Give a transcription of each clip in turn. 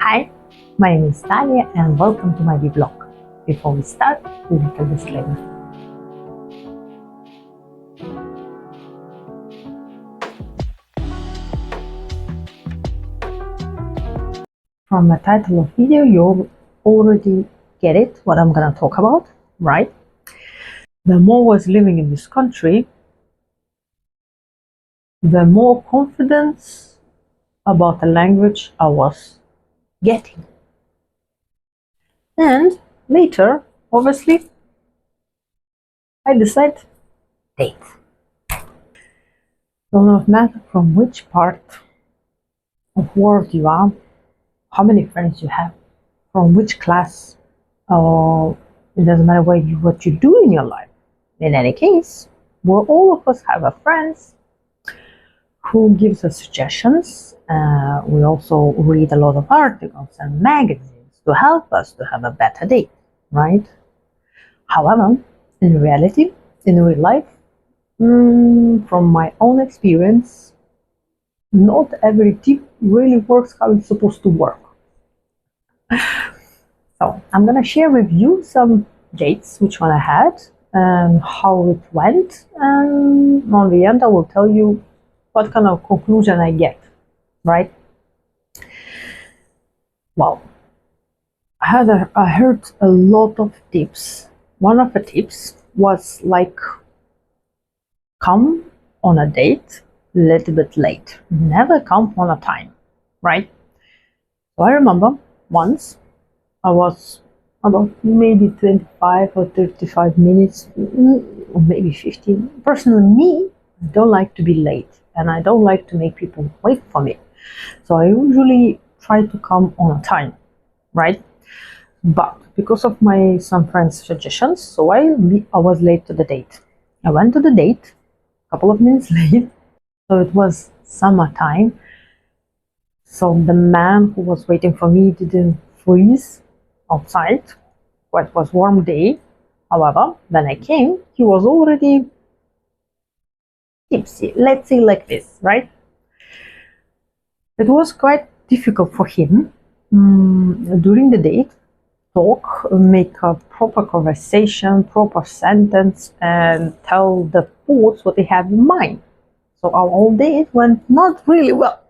Hi, my name is Dalia and welcome to my vlog. Before we start, a little disclaimer. From the title of video, you already get it, what I'm gonna talk about, right? The more I was living in this country, the more confidence about the language I was getting. And later, obviously, I decided date. Don't matter from which part of world you are, how many friends you have, from which class, or it doesn't matter what you do in your life. In any case, all of us have a friends who gives us suggestions. We also read a lot of articles and magazines to help us to have a better day, right? However, in reality, in real life, from my own experience, not every tip really works how it's supposed to work. So I'm gonna share with you some dates, which one I had and how it went, and on the end I will tell you what kind of conclusion I get, right? Well, I heard a lot of tips. One of the tips was like, come on a date a little bit late, never come on a time, right? So I remember once I was about maybe 25 or 35 minutes, or maybe 15. Personally, me, I don't like to be late and I don't like to make people wait for me. So I usually try to come on time, right? But because of some friends' suggestions, so I was late to the date. I went to the date a couple of minutes late. So it was summertime. So the man who was waiting for me didn't freeze outside. It was warm day. However, when I came, he was already tipsy. Let's say like this, right? It was quite difficult for him during the date talk, make a proper conversation, proper sentence, and tell the thoughts what they have in mind. So our whole date went not really well.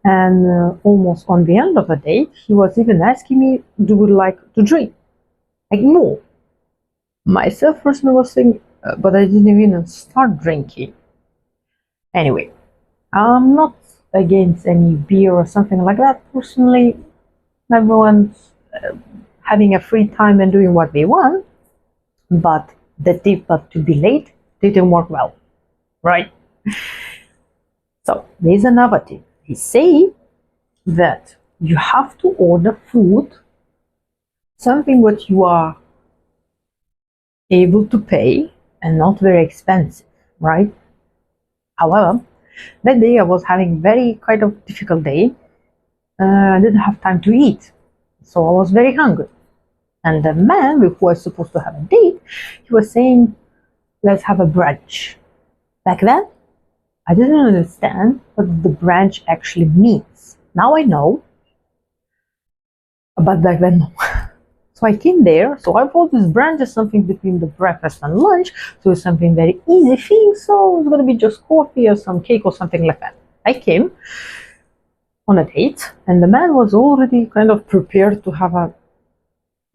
And almost on the end of the date, he was even asking me, do you like to drink? Like, no. Myself personally was saying, but I didn't even start drinking. Anyway, I'm not against any beer or something like that. Personally, everyone's having a free time and doing what they want. But the tip of to be late didn't work well, right? So there's another tip. He say that you have to order food, something what you are able to pay and not very expensive, right? However, that day I was having very kind of difficult day. I didn't have time to eat, so I was very hungry. And the man with who I was supposed to have a date, he was saying, let's have a brunch. Back then, I didn't understand what the brunch actually means. Now I know, but back then, no. So I came there, so I thought this brunch is something between the breakfast and lunch, so it's something very easy thing, so it's gonna be just coffee or some cake or something like that. I came on a date, and the man was already kind of prepared to have a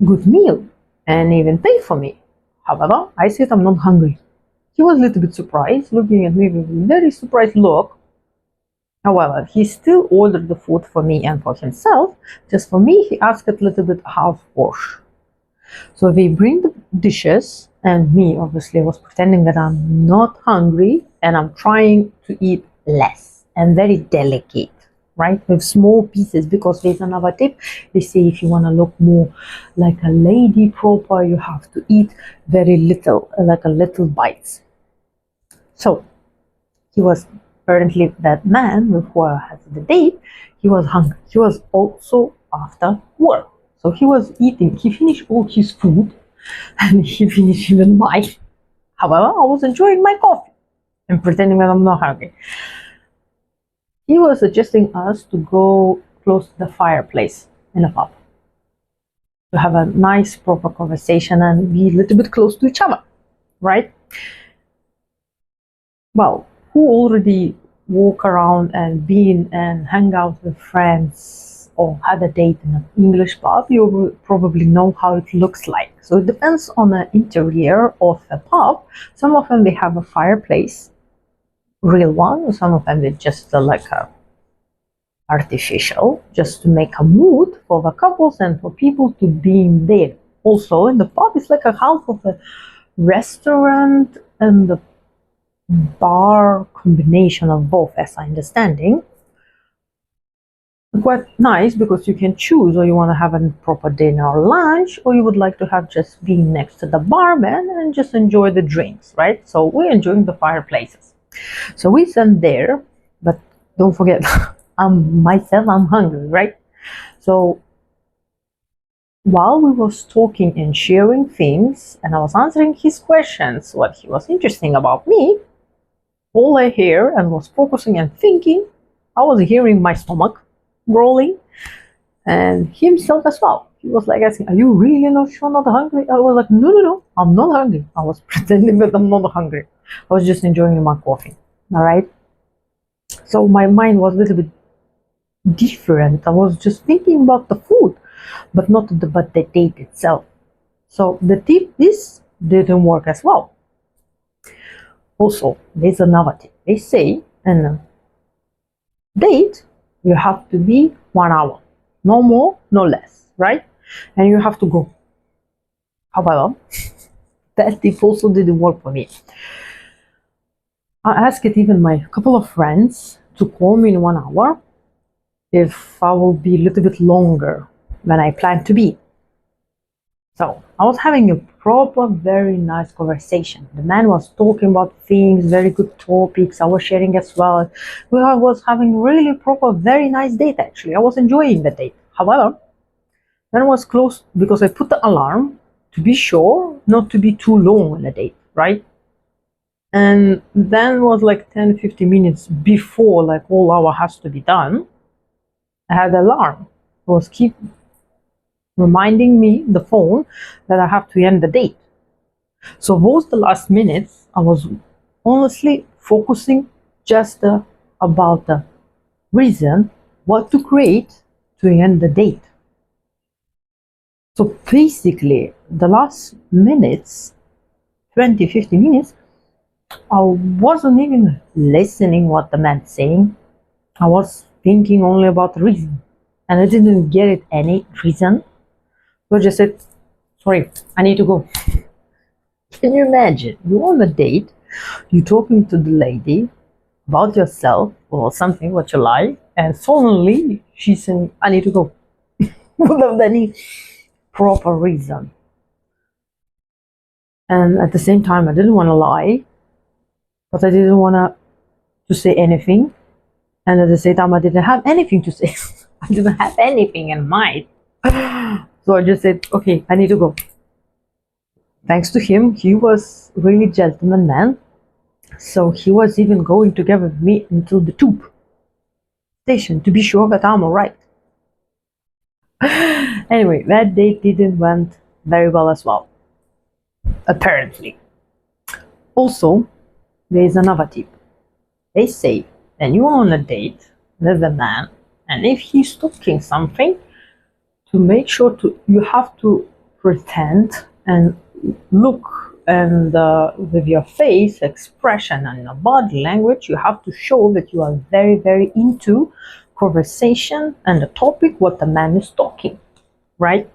good meal and even pay for me. However, I said I'm not hungry. He was a little bit surprised, looking at me with a very surprised look. However, he still ordered the food for me and for himself. Just for me, he asked a little bit half wash. So they bring the dishes, and me obviously was pretending that I'm not hungry and I'm trying to eat less and very delicate, right? With small pieces, because there's another tip. They say if you want to look more like a lady proper, you have to eat very little, like a little bites. So he was apparently that man with who I had the date, he was hungry. He was also after work. So he was eating. He finished all his food and he finished even mine. However, I was enjoying my coffee and pretending that I'm not hungry. He was suggesting us to go close to the fireplace in a pub to have a nice, proper conversation and be a little bit close to each other, right? Well, who already walk around and been and hang out with friends or had a date in an English pub, you will probably know how it looks like. So it depends on the interior of the pub. Some of them they have a fireplace, real one. Some of them they just like a artificial, just to make a mood for the couples and for people to be in there. Also in the pub, it's like a half of a restaurant and the bar combination of both, as I understanding. Quite nice because you can choose, or you want to have a proper dinner or lunch, or you would like to have just being next to the barman and just enjoy the drinks, right? So we're enjoying the fireplaces. So we stand there, but don't forget, I'm hungry, right? So while we was talking and sharing things, and I was answering his questions, what he was interesting about me, all I hear and was focusing and thinking, I was hearing my stomach growling and himself as well. He was like asking, are you really not sure not hungry? I was like, no, I'm not hungry. I was pretending that I'm not hungry. I was just enjoying my coffee. All right. So my mind was a little bit different. I was just thinking about the food, but not about the date itself. So the tip, this didn't work as well. Also, there's another tip. They say in a date, you have to be 1 hour. No more, no less, right? And you have to go. However, that tip also didn't work for me. I asked even my couple of friends to call me in 1 hour if I will be a little bit longer than I plan to be. So I was having a proper, very nice conversation. The man was talking about things, very good topics. I was sharing as well. I was having really proper, very nice date actually. I was enjoying the date. However, then I was close because I put the alarm to be sure not to be too long on the date, right? And then was like 10-15 minutes before like all hour has to be done. I had the alarm. It was keep reminding me, the phone, that I have to end the date. So those the last minutes, I was honestly focusing just about the reason what to create to end the date. So basically, the last minutes, 20-50 minutes, I wasn't even listening what the man saying. I was thinking only about the reason, and I didn't get it any reason. So I just said, sorry, I need to go. Can you imagine? You're on a date, you're talking to the lady about yourself or something, what you like, and suddenly she's saying, I need to go. Without any proper reason. And at the same time, I didn't want to lie, but I didn't want to say anything. And at the same time, I didn't have anything to say. I didn't have anything in mind. So I just said, okay, I need to go. Thanks to him, he was really gentleman man. So he was even going together with me until the tube station to be sure that I'm alright. Anyway, that date didn't went very well as well, apparently. Also, there is another tip. They say when you're on a date with a man, and if he's talking something, to make sure you have to pretend and look and with your face expression and your body language, you have to show that you are very, very into conversation and the topic what the man is talking, right?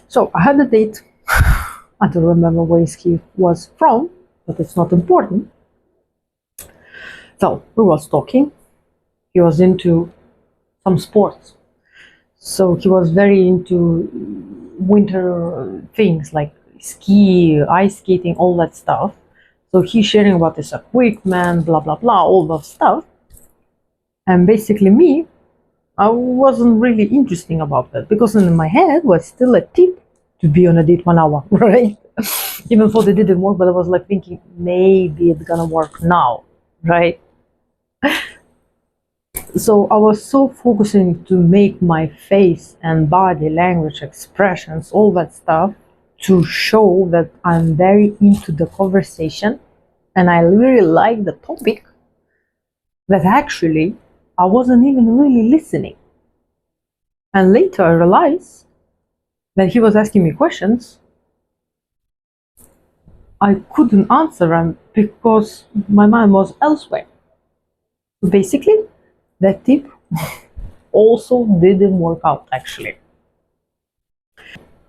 So I had a date. I don't remember where he was from, but it's not important. So we was talking. He was into some sports. So he was very into winter things like ski, ice skating, all that stuff. So he's sharing about his equipment, blah, blah, blah, all that stuff. And basically me, I wasn't really interesting about that because in my head was still a tip to be on a date 1 hour, right? Even though they didn't work, but I was like thinking maybe it's gonna work now, right? So I was so focusing to make my face and body language expressions, all that stuff, to show that I'm very into the conversation and I really like the topic, that actually I wasn't even really listening. And later I realized that he was asking me questions. I couldn't answer them because my mind was elsewhere. Basically, that tip also didn't work out actually.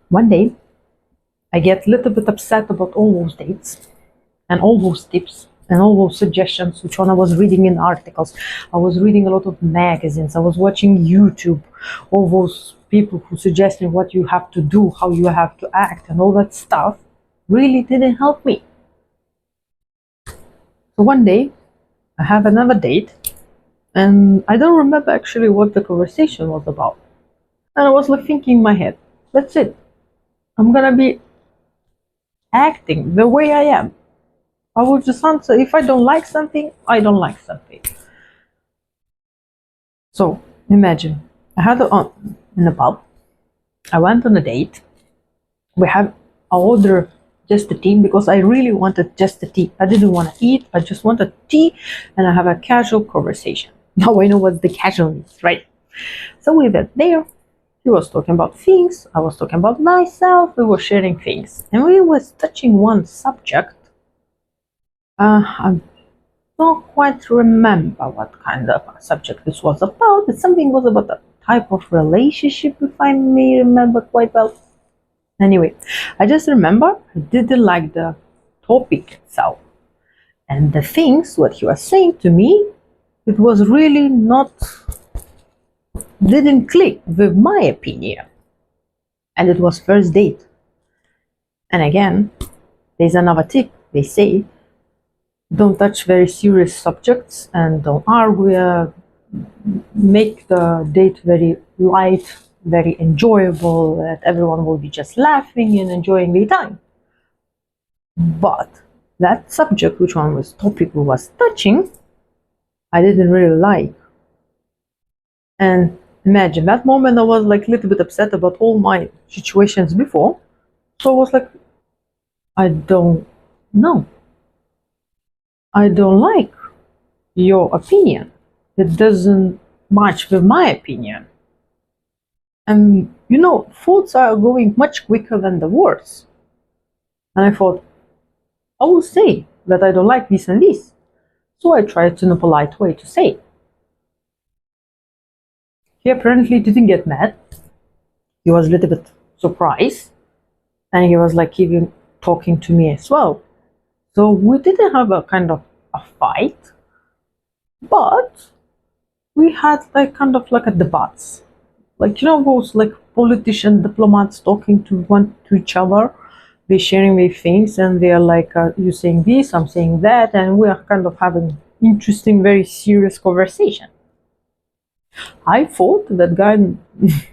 One day, I get a little bit upset about all those dates and all those tips and all those suggestions, which one I was reading in articles. I was reading a lot of magazines. I was watching YouTube, all those people who suggested what you have to do, how you have to act, and all that stuff really didn't help me. So one day, I have another date, and I don't remember actually what the conversation was about. And I was like thinking in my head, that's it. I'm gonna be acting the way I am. I will just answer if I don't like something, I don't like something. So imagine I had in a pub. I went on a date. I ordered just the tea because I really wanted just the tea. I didn't want to eat. I just wanted tea, and I have a casual conversation. Now I know what the casual means, right? So we went there. He was talking about things. I was talking about myself. We were sharing things, and we was touching one subject. I don't quite remember what kind of subject this was about. Something was about a type of relationship, if I may remember quite well. Anyway, I just remember I didn't like the topic itself. And the things, what he was saying to me, it was really didn't click with my opinion. And it was first date. And again, there's another tip. They say, don't touch very serious subjects and don't argue. Make the date very light, very enjoyable, that everyone will be just laughing and enjoying the time. But that subject, which one was topic we was touching, I didn't really like. And imagine that moment I was like a little bit upset about all my situations before. So I was like, I don't know. I don't like your opinion. It doesn't match with my opinion. And thoughts are going much quicker than the words. And I thought, I will say that I don't like this and this. So I tried in a polite way to say. He apparently didn't get mad. He was a little bit surprised. And he was like even talking to me as well. So we didn't have a kind of a fight, but we had like kind of like a debates. Like those like politician diplomats talking to each other. They're sharing their things and they're like, you saying this, I'm saying that, and we are kind of having interesting, very serious conversation. I thought that guy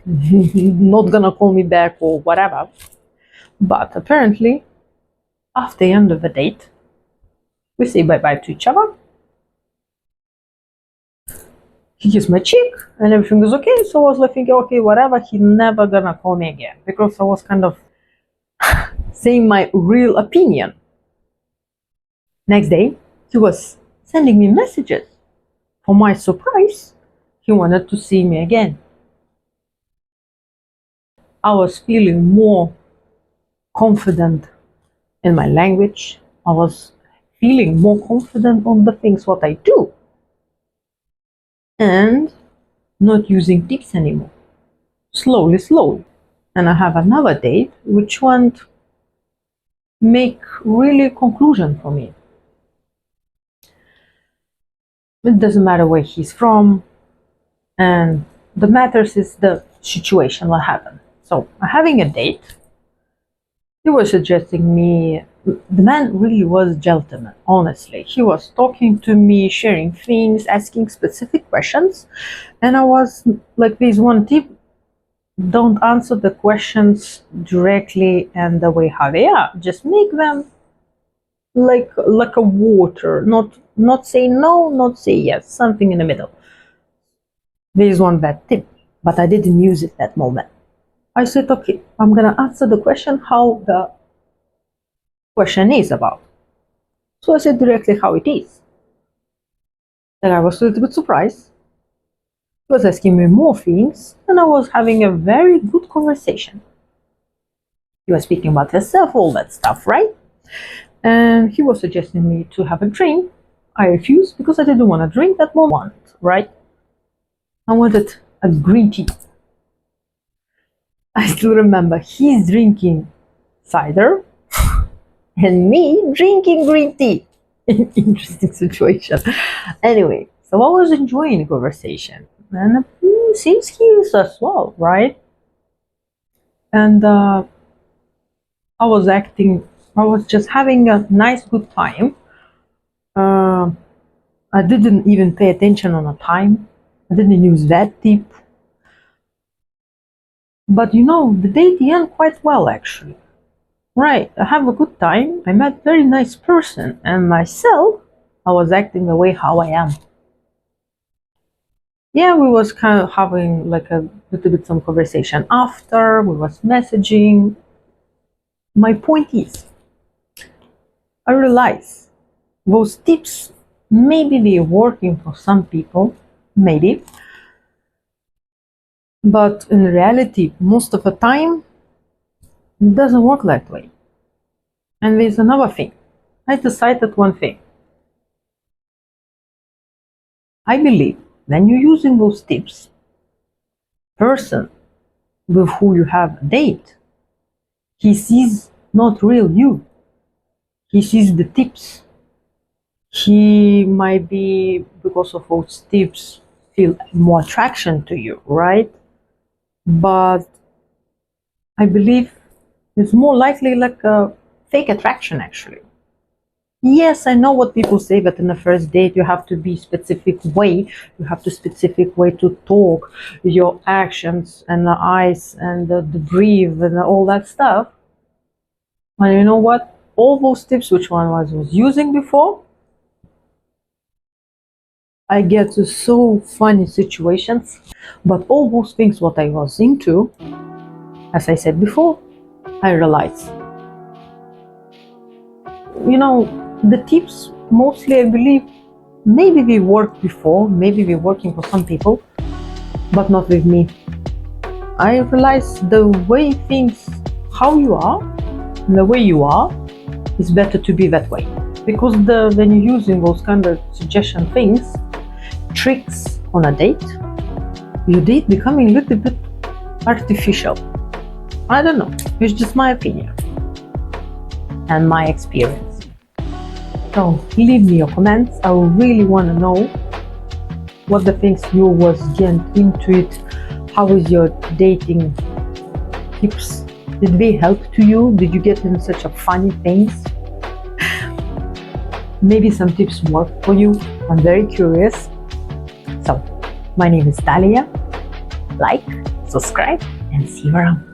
not gonna call me back or whatever, but apparently after the end of the date, we say bye-bye to each other. He gives my cheek and everything is okay. So I was like thinking, okay, whatever, he's never gonna call me again, because I was kind of saying my real opinion. Next day, he was sending me messages. For my surprise, he wanted to see me again. I was feeling more confident in my language. I was feeling more confident on the things what I do. And not using tips anymore. Slowly. And I have another date which won't make really conclusion for me. It doesn't matter where he's from, and the matters is the situation, what happened. So I'm having a date. He was suggesting me, the man really was a gentleman, honestly. He was talking to me, sharing things, asking specific questions, and I was like, there's one tip: don't answer the questions directly and the way how they are. Just make them like a water, not say no, not say yes, something in the middle. There is one bad tip, but I didn't use it that moment. I said, okay, I'm gonna answer the question how the question is about. So I said directly how it is. And I was a little bit surprised. He was asking me more things, and I was having a very good conversation. He was speaking about himself, all that stuff, right? And he was suggesting me to have a drink. I refused because I didn't want to drink that moment, right? I wanted a green tea. I still remember he's drinking cider and me drinking green tea. Interesting situation. Anyway, so I was enjoying the conversation, and seems he is as well, right? And I was just having a nice, good time. I didn't even pay attention on the time. I didn't use that tip. But the date ended quite well, actually. Right, I have a good time. I met very nice person, and myself, I was acting the way how I am. Yeah, we was kind of having like a little bit some conversation after. We was messaging. My point is, I realize those tips, maybe they're working for some people, maybe. But in reality, most of the time, it doesn't work that way. And there's another thing. I decided one thing. I believe when you're using those tips, person with who you have a date, he sees not real you. He sees the tips. He might be, because of those tips, feel more attraction to you, right? But I believe it's more likely like a fake attraction, actually. Yes, I know what people say, that in the first date you have to be specific way, you have to specific way to talk, your actions and the eyes and the breathe and all that stuff. And you know what? All those tips which one was using before, I get to so funny situations, but all those things what I was into, as I said before, I realized. The tips mostly I believe maybe they worked before, maybe they're working for some people, but not with me. I realized the way things, how you are, the way you are, is better to be that way. Because when you're using those kind of suggestion things, tricks on a date, your date becoming a little bit artificial. I don't know, it's just my opinion and my experience. So leave me your comments. I really want to know what the things you was getting into it. How is your dating tips? Did they help to you? Did you get in such a funny things? Maybe some tips work for you. I'm very curious. So my name is Dalia. Like, subscribe, and see you around.